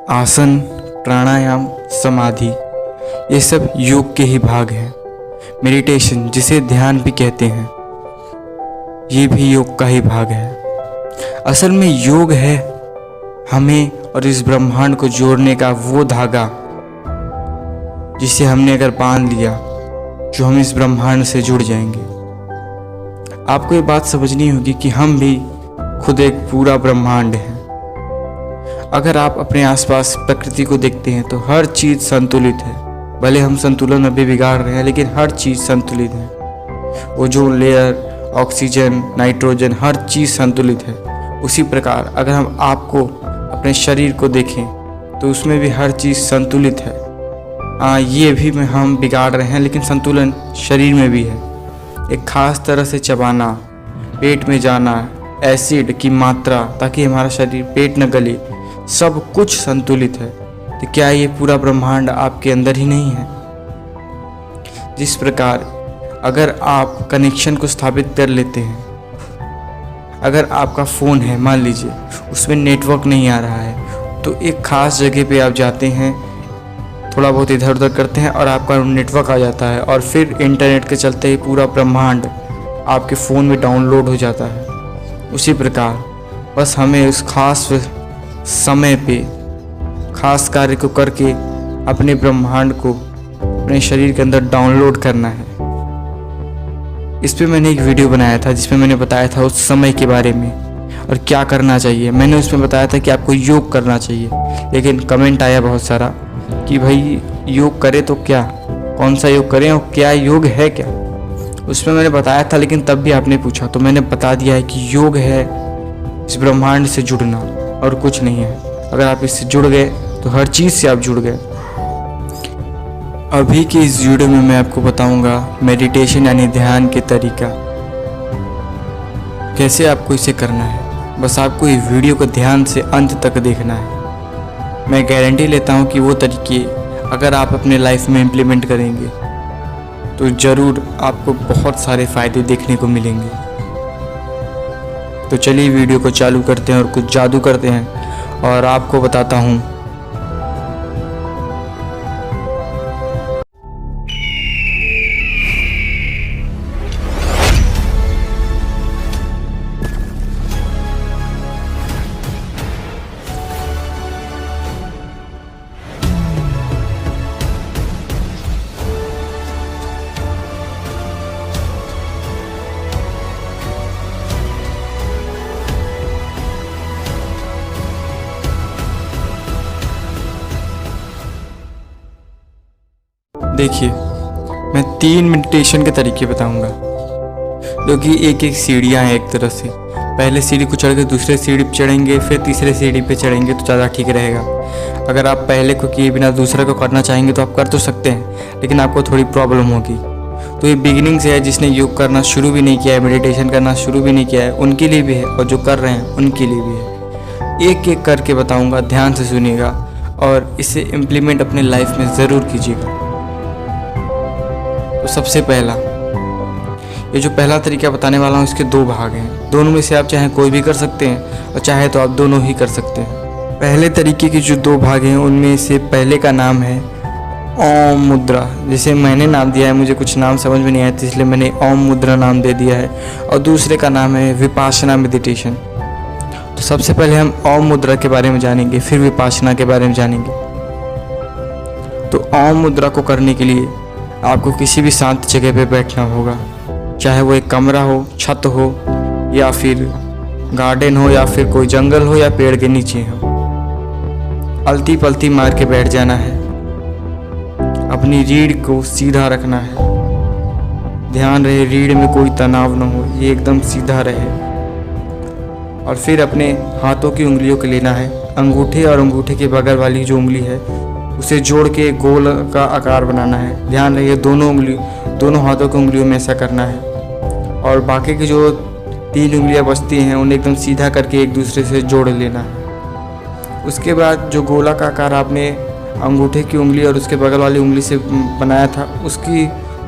आसन, प्राणायाम, समाधि ये सब योग के ही भाग हैं। मेडिटेशन जिसे ध्यान भी कहते हैं ये भी योग का ही भाग है। असल में योग है हमें और इस ब्रह्मांड को जोड़ने का वो धागा जिसे हमने अगर बांध लिया जो हम इस ब्रह्मांड से जुड़ जाएंगे। आपको ये बात समझनी होगी कि हम भी खुद एक पूरा ब्रह्मांड हैं। अगर आप अपने आसपास प्रकृति को देखते हैं तो हर चीज़ संतुलित है। भले हम संतुलन अभी बिगाड़ रहे हैं लेकिन हर चीज़ संतुलित है। ओजोन लेयर, ऑक्सीजन, नाइट्रोजन हर चीज़ संतुलित है। उसी प्रकार अगर हम आपको अपने शरीर को देखें तो उसमें भी हर चीज़ संतुलित है। ये भी में हम बिगाड़ रहे हैं लेकिन संतुलन शरीर में भी है। एक खास तरह से चबाना, पेट में जाना, एसिड की मात्रा ताकि हमारा शरीर पेट न गले, सब कुछ संतुलित है। तो क्या ये पूरा ब्रह्मांड आपके अंदर ही नहीं है? जिस प्रकार अगर आप कनेक्शन को स्थापित कर लेते हैं, अगर आपका फ़ोन है मान लीजिए उसमें नेटवर्क नहीं आ रहा है तो एक ख़ास जगह पे आप जाते हैं, थोड़ा बहुत इधर उधर करते हैं और आपका नेटवर्क आ जाता है और फिर इंटरनेट के चलते ही पूरा ब्रह्मांड आपके फ़ोन में डाउनलोड हो जाता है। उसी प्रकार बस हमें उस खास समय पे खास कार्य को करके अपने ब्रह्मांड को अपने शरीर के अंदर डाउनलोड करना है। इस पे मैंने एक वीडियो बनाया था जिसमें मैंने बताया था उस समय के बारे में और क्या करना चाहिए। मैंने उसमें बताया था कि आपको योग करना चाहिए, लेकिन कमेंट आया बहुत सारा कि भाई योग करें तो क्या, कौन सा योग करें और क्या योग है क्या। उसमें मैंने बताया था लेकिन तब भी आपने पूछा तो मैंने बता दिया है कि योग है इस ब्रह्मांड से जुड़ना और कुछ नहीं है। अगर आप इससे जुड़ गए तो हर चीज़ से आप जुड़ गए। अभी के इस वीडियो में मैं आपको बताऊंगा मेडिटेशन यानी ध्यान के तरीका, कैसे आपको इसे करना है। बस आपको ये वीडियो को ध्यान से अंत तक देखना है। मैं गारंटी लेता हूँ कि वो तरीके अगर आप अपने लाइफ में इम्प्लीमेंट करेंगे तो ज़रूर आपको बहुत सारे फ़ायदे देखने को मिलेंगे। तो चलिए वीडियो को चालू करते हैं और कुछ जादू करते हैं और आपको बताता हूँ देखिए, मैं 3 मेडिटेशन के तरीके बताऊंगा जो कि एक एक सीढ़ियाँ हैं एक तरह से। पहले सीढ़ी को चढ़ के दूसरे सीढ़ी पे चढ़ेंगे, फिर तीसरे सीढ़ी पे चढ़ेंगे तो ज़्यादा ठीक रहेगा। अगर आप पहले को किए बिना दूसरे को करना चाहेंगे तो आप कर तो सकते हैं लेकिन आपको थोड़ी प्रॉब्लम होगी। तो ये बिगिनिंग से है, जिसने योग करना शुरू भी नहीं किया है, मेडिटेशन करना शुरू भी नहीं किया है, उनके लिए भी है और जो कर रहे हैं उनके लिए भी है। एक एक करके बताऊँगा, ध्यान से सुनिएगा और इसे इम्प्लीमेंट अपने लाइफ में ज़रूर कीजिएगा। तो सबसे पहला, ये जो पहला तरीका बताने वाला हूँ इसके 2 भाग हैं। दोनों में से आप चाहे कोई भी कर सकते हैं और चाहे तो आप दोनों ही कर सकते हैं। पहले तरीके के जो 2 भाग हैं उनमें से पहले का नाम है ओम मुद्रा, जिसे मैंने नाम दिया है, मुझे कुछ नाम समझ में नहीं आया तो इसलिए मैंने ओम मुद्रा नाम दे दिया है। और दूसरे का नाम है विपासना मेडिटेशन। तो सबसे पहले हम ओम मुद्रा के बारे में जानेंगे, फिर विपासना के बारे में जानेंगे। तो ओम मुद्रा को करने के लिए आपको किसी भी शांत जगह पे बैठना होगा, चाहे वो एक कमरा हो, छत हो या फिर गार्डन हो या फिर कोई जंगल हो या पेड़ के नीचे हो। अलती पलती मार के बैठ जाना है। अपनी रीढ़ को सीधा रखना है। ध्यान रहे रीढ़ में कोई तनाव न हो, ये एकदम सीधा रहे। और फिर अपने हाथों की उंगलियों को लेना है। अंगूठे और अंगूठे के बगल वाली जो उंगली है उसे जोड़ के गोल का आकार बनाना है। ध्यान रहिए दोनों हाथों की उंगलियों में ऐसा करना है। और बाकी की जो 3 उंगलियां बचती हैं उन्हें एकदम सीधा करके एक दूसरे से जोड़ लेना है। उसके बाद जो गोला का आकार आपने अंगूठे की उंगली और उसके बगल वाली उंगली से बनाया था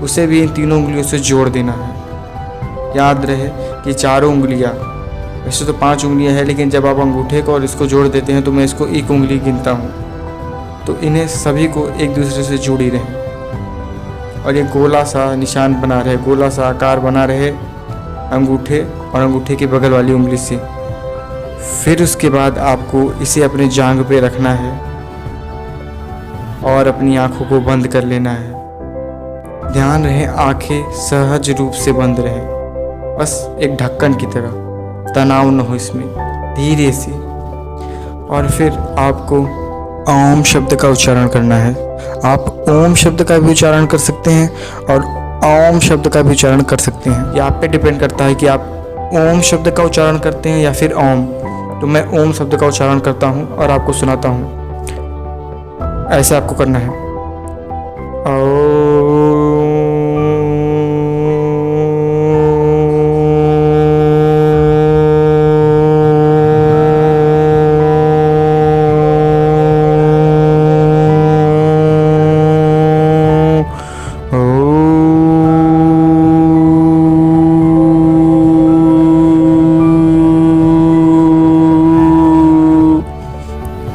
उसे भी इन तीनों उंगलियों से जोड़ देना है। याद रहे कि चारों उंगलियां, वैसे तो 5 उंगलियां हैं लेकिन जब आप अंगूठे को और इसको जोड़ देते हैं तो मैं इसको 1 उंगली गिनता हूँ। तो इन्हें सभी को एक दूसरे से जुड़ी रहें और ये गोला सा निशान बना रहे, गोला सा आकार बना रहे अंगूठे और अंगूठे के बगल वाली उंगली से। फिर उसके बाद आपको इसे अपने जांघ पे रखना है और अपनी आंखों को बंद कर लेना है। ध्यान रहे आंखें सहज रूप से बंद रहे, बस एक ढक्कन की तरह, तनाव न हो इसमें, धीरे से। और फिर आपको ओम शब्द का उच्चारण करना है। आप ओम शब्द का भी उच्चारण कर सकते हैं और ओम शब्द का भी उच्चारण कर सकते हैं। ये आप पे डिपेंड करता है कि आप ओम शब्द का उच्चारण करते हैं या फिर ओम। तो मैं ओम शब्द का उच्चारण करता हूँ और आपको सुनाता हूँ। ऐसे आपको करना है।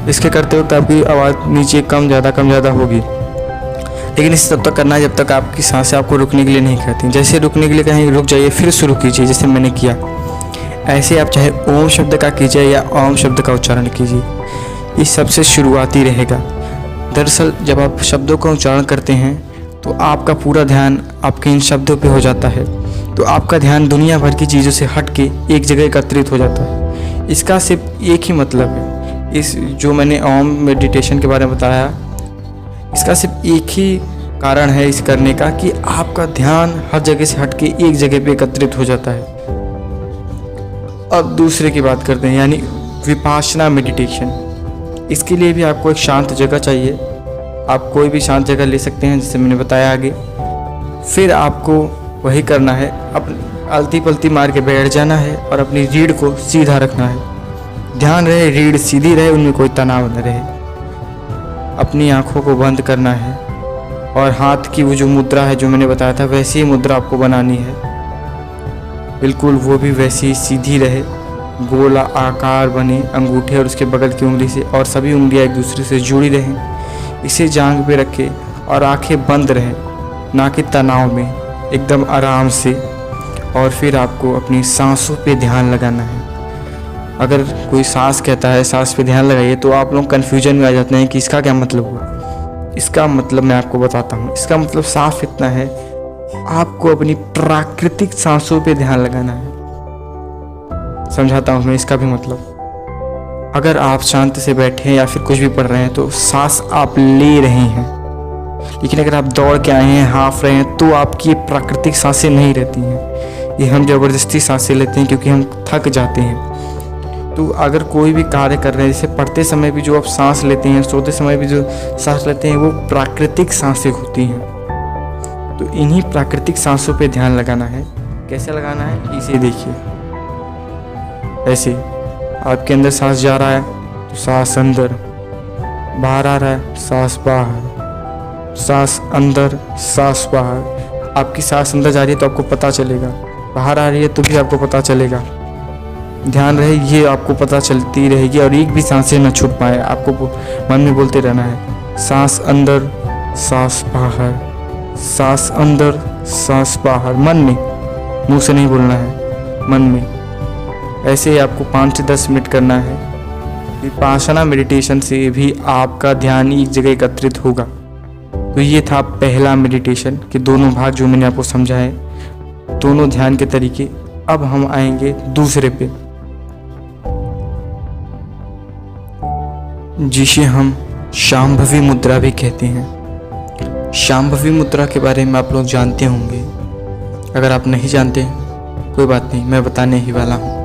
इसके करते वक्त आपकी आवाज़ नीचे कम ज़्यादा होगी, लेकिन इसे तब तक करना है जब तक आपकी सांसें आपको रुकने के लिए नहीं कहती। जैसे रुकने के लिए कहीं रुक जाइए, फिर शुरू कीजिए जैसे मैंने किया। ऐसे आप चाहे ओम शब्द का कीजिए या ओम शब्द का उच्चारण कीजिए, इस सबसे शुरुआती रहेगा। दरअसल जब आप शब्दों का उच्चारण करते हैं तो आपका पूरा ध्यान आपके इन शब्दों पे हो जाता है, तो आपका ध्यान दुनिया भर की चीज़ों से हट के एक जगह एकत्रित हो जाता है। इसका सिर्फ एक ही मतलब है, इस जो मैंने ओम मेडिटेशन के बारे में बताया, इसका सिर्फ एक ही कारण है इस करने का कि आपका ध्यान हर जगह से हट के एक जगह पे एकत्रित हो जाता है। अब दूसरे की बात करते हैं, यानी विपासना मेडिटेशन। इसके लिए भी आपको एक शांत जगह चाहिए। आप कोई भी शांत जगह ले सकते हैं, जैसे मैंने बताया आगे। फिर आपको वही करना है, अपनी अलती पलती मार के बैठ जाना है और अपनी रीढ़ को सीधा रखना है। ध्यान रहे रीढ़ सीधी रहे, उनमें कोई तनाव न रहे। अपनी आंखों को बंद करना है और हाथ की वो जो मुद्रा है जो मैंने बताया था, वैसी ही मुद्रा आपको बनानी है। बिल्कुल वो भी वैसी ही सीधी रहे, गोला आकार बने अंगूठे और उसके बगल की उंगली से, और सभी उंगलियां एक दूसरे से जुड़ी रहें। इसे जांघ पे रखें और आंखें बंद रहें, ना कि तनाव में, एकदम आराम से। और फिर आपको अपनी सांसों पे ध्यान लगाना है। अगर कोई सांस कहता है सांस पे ध्यान लगाइए, तो आप लोग कन्फ्यूजन में आ जाते हैं कि इसका क्या मतलब हुआ। इसका मतलब मैं आपको बताता हूँ। इसका मतलब साफ इतना है, आपको अपनी प्राकृतिक सांसों पे ध्यान लगाना है। समझाता हूँ मैं इसका भी मतलब। अगर आप शांत से बैठे हैं या फिर कुछ भी पढ़ रहे हैं तो सांस आप ले रहे हैं, लेकिन अगर आप दौड़ के आए हैं, हाँफ रहे हैं, तो आपकी ये प्राकृतिक सांसें नहीं रहती हैं। ये हम ज़बरदस्ती सांसें लेते हैं क्योंकि हम थक जाते हैं। तो अगर कोई भी कार्य कर रहे हैं, जैसे पढ़ते समय भी जो आप सांस लेते हैं, सोते समय भी जो सांस लेते हैं, वो प्राकृतिक सांसें होती हैं। तो इन्हीं प्राकृतिक सांसों पे ध्यान लगाना है। कैसे लगाना है, इसे देखिए। ऐसे आपके अंदर सांस जा रहा है तो सांस अंदर, बाहर आ रहा है सांस बाहर, सांस अंदर सांस बाहर। आपकी सांस अंदर जा रही है तो आपको पता चलेगा, बाहर आ रही है तो भी आपको पता चलेगा। ध्यान रहे ये आपको पता चलती रहेगी और एक भी सांसें न छूट पाए। आपको मन में बोलते रहना है, सांस अंदर सांस बाहर, सांस अंदर सांस बाहर। मन में, मुंह से नहीं बोलना है, मन में। ऐसे ही आपको 5 से 10 मिनट करना है। विपासना मेडिटेशन से भी आपका ध्यान एक जगह एकत्रित होगा। तो ये था पहला मेडिटेशन के दोनों भाग जो मैंने आपको समझाए, दोनों ध्यान के तरीके। अब हम आएंगे दूसरे पे, जिसे हम शांभवी मुद्रा भी कहते हैं। शांभवी मुद्रा के बारे में आप लोग जानते होंगे। अगर आप नहीं जानते कोई बात नहीं, मैं बताने ही वाला हूँ।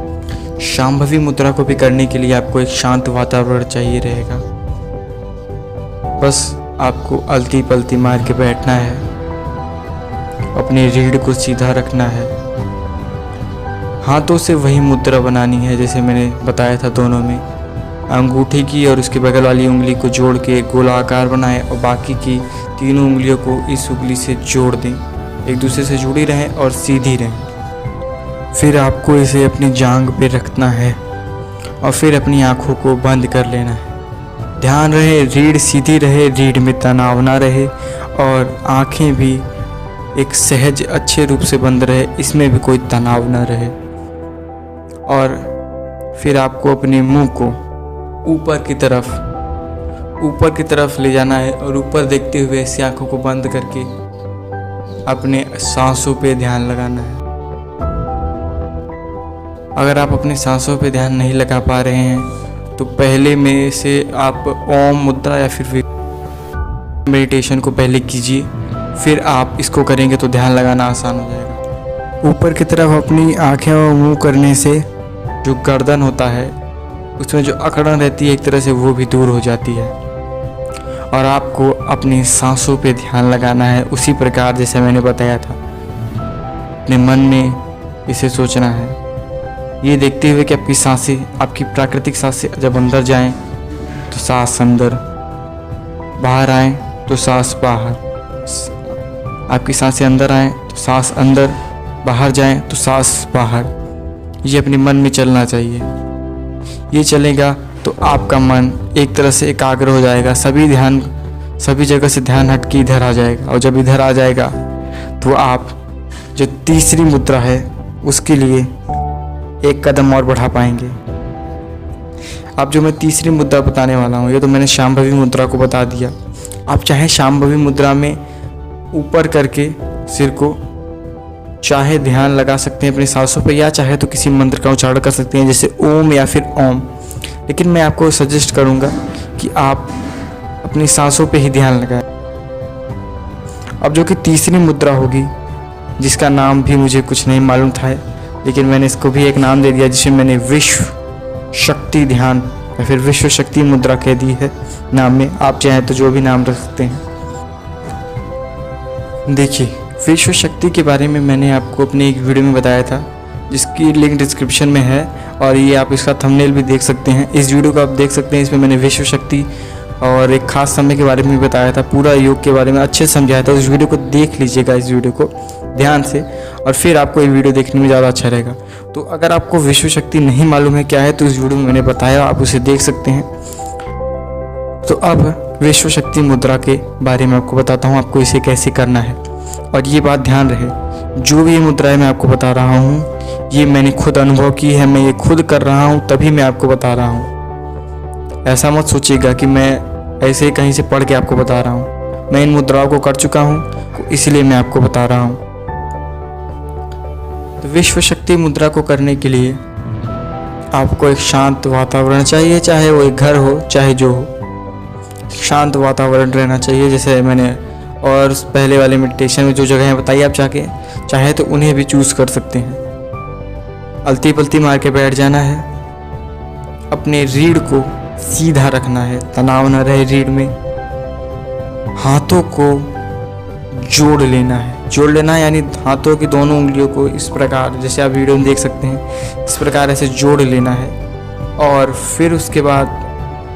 शांभवी मुद्रा को भी करने के लिए आपको एक शांत वातावरण चाहिए रहेगा। बस आपको अलती पलती मार के बैठना है, अपनी रीढ़ को सीधा रखना है, हाथों से वही मुद्रा बनानी है जैसे मैंने बताया था दोनों में। अंगूठी की और उसके बगल वाली उंगली को जोड़ के एक गोलाकार बनाएं और बाकी की तीनों उंगलियों को इस उंगली से जोड़ दें, एक दूसरे से जुड़ी रहें और सीधी रहें। फिर आपको इसे अपनी जांघ पे रखना है और फिर अपनी आँखों को बंद कर लेना है। ध्यान रहे, रीढ़ सीधी रहे, रीढ़ में तनाव ना रहे और आँखें भी एक सहज अच्छे रूप से बंद रहे, इसमें भी कोई तनाव ना रहे। और फिर आपको अपने मुंह को ऊपर की तरफ ले जाना है और ऊपर देखते हुए ऐसी आंखों को बंद करके अपने सांसों पे ध्यान लगाना है। अगर आप अपनी सांसों पे ध्यान नहीं लगा पा रहे हैं तो पहले में से आप ओम मुद्रा या फिर मेडिटेशन को पहले कीजिए, फिर आप इसको करेंगे तो ध्यान लगाना आसान हो जाएगा। ऊपर की तरफ अपनी आंखें और मुंह करने से जो गर्दन होता है उसमें जो अकड़न रहती है एक तरह से वो भी दूर हो जाती है। और आपको अपनी सांसों पे ध्यान लगाना है उसी प्रकार जैसे मैंने बताया था। अपने मन में इसे सोचना है, ये देखते हुए कि आपकी सांसें, आपकी प्राकृतिक सांसें जब अंदर जाएं तो सांस अंदर, बाहर आएं तो सांस बाहर, आपकी सांसें अंदर आएं तो सांस अंदर, बाहर जाएं तो सांस बाहर। ये अपने मन में चलना चाहिए। ये चलेगा तो आपका मन एक तरह से एकाग्र हो जाएगा, सभी जगह से ध्यान हट के इधर आ जाएगा। और जब इधर आ जाएगा तो आप जो तीसरी मुद्रा है उसके लिए एक कदम और बढ़ा पाएंगे। अब जो मैं तीसरी मुद्रा बताने वाला हूँ, ये तो मैंने शांभवी मुद्रा को बता दिया। आप चाहे शांभवी मुद्रा में ऊपर करके सिर को चाहे ध्यान लगा सकते हैं अपनी सांसों पे, या चाहे तो किसी मंत्र का उच्चारण कर सकते हैं जैसे ओम या फिर ओम। लेकिन मैं आपको सजेस्ट करूंगा कि आप अपनी सांसों पे ही ध्यान लगाएं। अब जो कि तीसरी मुद्रा होगी, जिसका नाम भी मुझे कुछ नहीं मालूम था, लेकिन मैंने इसको भी एक नाम दे दिया जिसमें मैंने विश्व शक्ति ध्यान या फिर विश्व शक्ति मुद्रा कह दी है नाम में। आप चाहें तो जो भी नाम रख सकते हैं। देखिए, विश्व शक्ति के बारे में मैंने आपको अपने एक वीडियो में बताया था जिसकी लिंक डिस्क्रिप्शन में है, और ये आप इसका थंबनेल भी देख सकते हैं। इस वीडियो को आप देख सकते हैं, इसमें मैंने विश्व शक्ति और एक खास समय के बारे में बताया था, पूरा योग के बारे में अच्छे से समझाया था। उस वीडियो को देख लीजिएगा, इस वीडियो को ध्यान से, और फिर आपको ये वीडियो देखने में ज़्यादा अच्छा रहेगा। तो अगर आपको विश्व शक्ति नहीं मालूम है क्या है तो इस वीडियो में मैंने बताया, आप उसे देख सकते हैं। तो अब विश्व शक्ति मुद्रा के बारे में आपको बताता हूँ, आपको इसे कैसे करना है। और ये बात ध्यान रहे, जो भी ये मुद्राएं मैं आपको बता रहा हूँ ये मैंने खुद अनुभव की है, मैं ये खुद कर रहा हूँ तभी मैं आपको बता रहा हूँ। ऐसा मत सोचिएगा कि मैं ऐसे ही कहीं से पढ़ के आपको बता रहा हूँ। मैं इन मुद्राओं को कर चुका हूँ इसलिए मैं आपको बता रहा हूँ। तो विश्व शक्ति मुद्रा को करने के लिए आपको एक शांत वातावरण चाहिए, चाहे वो एक घर हो चाहे जो हो, शांत वातावरण रहना चाहिए। जैसे मैंने और पहले वाले मेडिटेशन में जो जगह बताई, आप चाहे तो उन्हें भी चूज़ कर सकते हैं। अलती पलती मार के बैठ जाना है, अपने रीढ़ को सीधा रखना है, तनाव न रहे रीढ़ में। हाथों को जोड़ लेना है, यानी हाथों की दोनों उंगलियों को इस प्रकार, जैसे आप वीडियो में देख सकते हैं, इस प्रकार ऐसे जोड़ लेना है। और फिर उसके बाद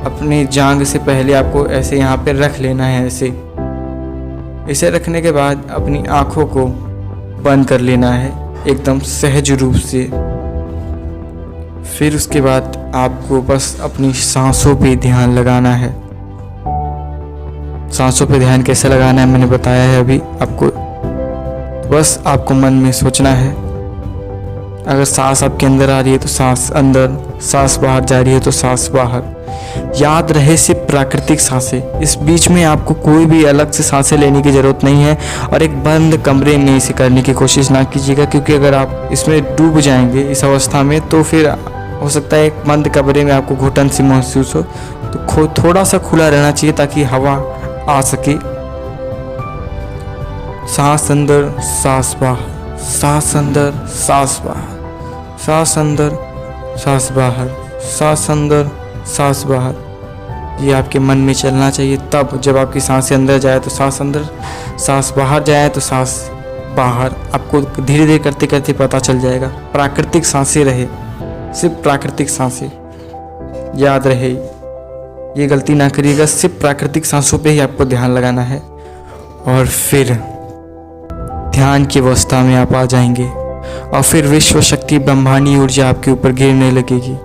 अपनी जांघ से पहले आपको ऐसे यहाँ पे रख लेना है। इसे रखने के बाद अपनी आँखों को बंद कर लेना है एकदम सहज रूप से। फिर उसके बाद आपको बस अपनी सांसों पे ध्यान लगाना है। सांसों पे ध्यान कैसे लगाना है मैंने बताया है अभी आपको। बस आपको मन में सोचना है, अगर सांस आपके अंदर आ रही है तो सांस अंदर, सांस बाहर जा रही है तो सांस बाहर। याद रहे सिर्फ प्राकृतिक सांसें, इस बीच में आपको कोई भी अलग से सांसें लेने की ज़रूरत नहीं है। और एक बंद कमरे में इसे करने की कोशिश ना कीजिएगा, क्योंकि अगर आप इसमें डूब जाएंगे इस अवस्था में तो फिर हो सकता है एक बंद कमरे में आपको घुटन सी महसूस हो। तो थोड़ा सा खुला रहना चाहिए ताकि हवा आ सके। सांस अंदर सांस बाहर, सांस अंदर सांस बाहर, सांस अंदर सांस बाहर, सांस अंदर सांस बाहर। ये आपके मन में चलना चाहिए। तब जब आपकी सांसें अंदर जाए तो सांस अंदर, सांस बाहर जाए तो सांस बाहर। आपको धीरे धीरे करते करते पता चल जाएगा। प्राकृतिक सांसें रहे, सिर्फ प्राकृतिक सांसें। याद रहे, ये गलती ना करिएगा, सिर्फ प्राकृतिक सांसों पे ही आपको ध्यान लगाना है। और फिर ध्यान की अवस्था में आप आ जाएंगे और फिर विश्व शक्ति ब्रह्मांडी ऊर्जा आपके ऊपर गिरने लगेगी।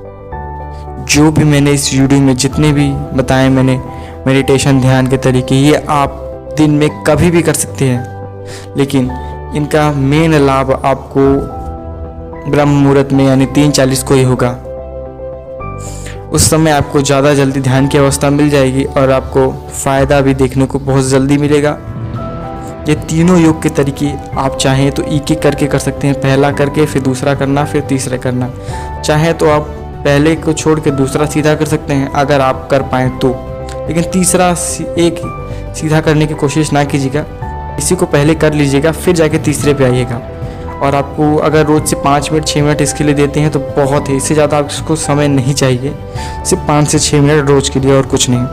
जो भी मैंने इस वीडियो में जितने भी बताए मैंने मेडिटेशन ध्यान के तरीके, ये आप दिन में कभी भी कर सकते हैं, लेकिन इनका मेन लाभ आपको ब्रह्म मुहूर्त में यानी 3:40 को ही होगा। उस समय आपको ज़्यादा जल्दी ध्यान की अवस्था मिल जाएगी और आपको फ़ायदा भी देखने को बहुत जल्दी मिलेगा। ये तीनों योग के तरीके आप चाहें तो एक एक करके कर सकते हैं, पहला करके फिर दूसरा करना फिर तीसरा करना। चाहे तो आप पहले को छोड़ के दूसरा सीधा कर सकते हैं अगर आप कर पाएँ तो, लेकिन तीसरा एक सीधा करने की कोशिश ना कीजिएगा, इसी को पहले कर लीजिएगा फिर जाके तीसरे पे आइएगा। और आपको अगर रोज़ से 5 मिनट 6 मिनट इसके लिए देते हैं तो बहुत है, इससे ज़्यादा आपको समय नहीं चाहिए, सिर्फ 5 से 6 मिनट रोज़ के लिए और कुछ नहीं।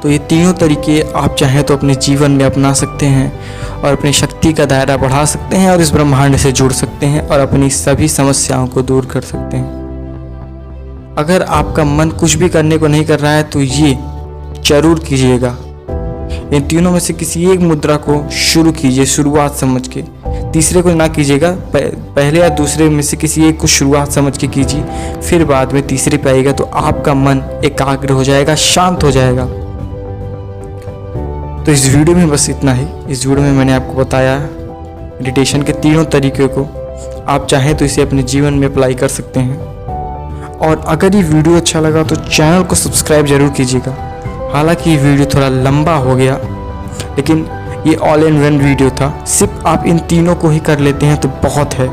तो ये तीनों तरीके आप चाहें तो अपने जीवन में अपना सकते हैं और अपनी शक्ति का दायरा बढ़ा सकते हैं और इस ब्रह्मांड से जुड़ सकते हैं और अपनी सभी समस्याओं को दूर कर सकते हैं। अगर आपका मन कुछ भी करने को नहीं कर रहा है तो ये जरूर कीजिएगा। इन तीनों में से किसी एक मुद्रा को शुरू कीजिए शुरुआत समझ के, तीसरे को ना कीजिएगा, पहले या दूसरे में से किसी एक को शुरुआत समझ के कीजिए, फिर बाद में तीसरे पे आएगा तो आपका मन एकाग्र हो जाएगा, शांत हो जाएगा। तो इस वीडियो में बस इतना ही। इस वीडियो में मैंने आपको बताया मेडिटेशन के तीनों तरीके को, आप चाहें तो इसे अपने जीवन में अप्लाई कर सकते हैं। और अगर ये वीडियो अच्छा लगा तो चैनल को सब्सक्राइब जरूर कीजिएगा। हालांकि ये वीडियो थोड़ा लंबा हो गया, लेकिन ये ऑल इन वन वीडियो था, सिर्फ आप इन तीनों को ही कर लेते हैं तो बहुत है।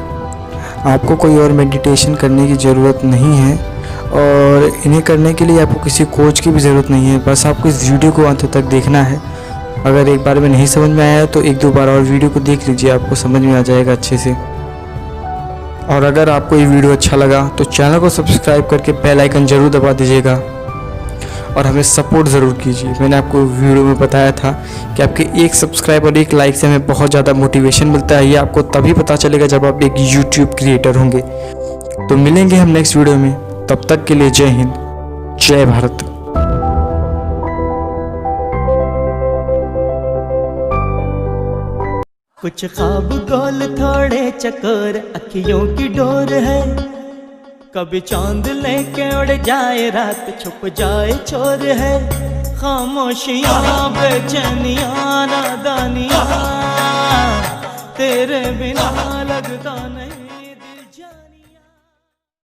आपको कोई और मेडिटेशन करने की ज़रूरत नहीं है और इन्हें करने के लिए आपको किसी कोच की भी ज़रूरत नहीं है, बस आपको इस वीडियो को अंत तक देखना है। अगर एक बार में नहीं समझ में आया तो 1-2 बार और वीडियो को देख लीजिए, आपको समझ में आ जाएगा अच्छे से। और अगर आपको ये वीडियो अच्छा लगा तो चैनल को सब्सक्राइब करके बेल आइकन ज़रूर दबा दीजिएगा और हमें सपोर्ट ज़रूर कीजिए। मैंने आपको वीडियो में बताया था कि आपके एक सब्सक्राइब और एक लाइक से हमें बहुत ज़्यादा मोटिवेशन मिलता है। ये आपको तभी पता चलेगा जब आप एक यूट्यूब क्रिएटर होंगे। तो मिलेंगे हम नेक्स्ट वीडियो में, तब तक के लिए जय हिंद, जय भारत। कुछ ख्वाब गोल थोड़े चकोर अखियों की डोर है, कभी चांद लेके उड़ जाए रात छुप जाए चोर है। खामोशियाँ बेचैनियाँ नादानियाँ तेरे बिना लगता नहीं।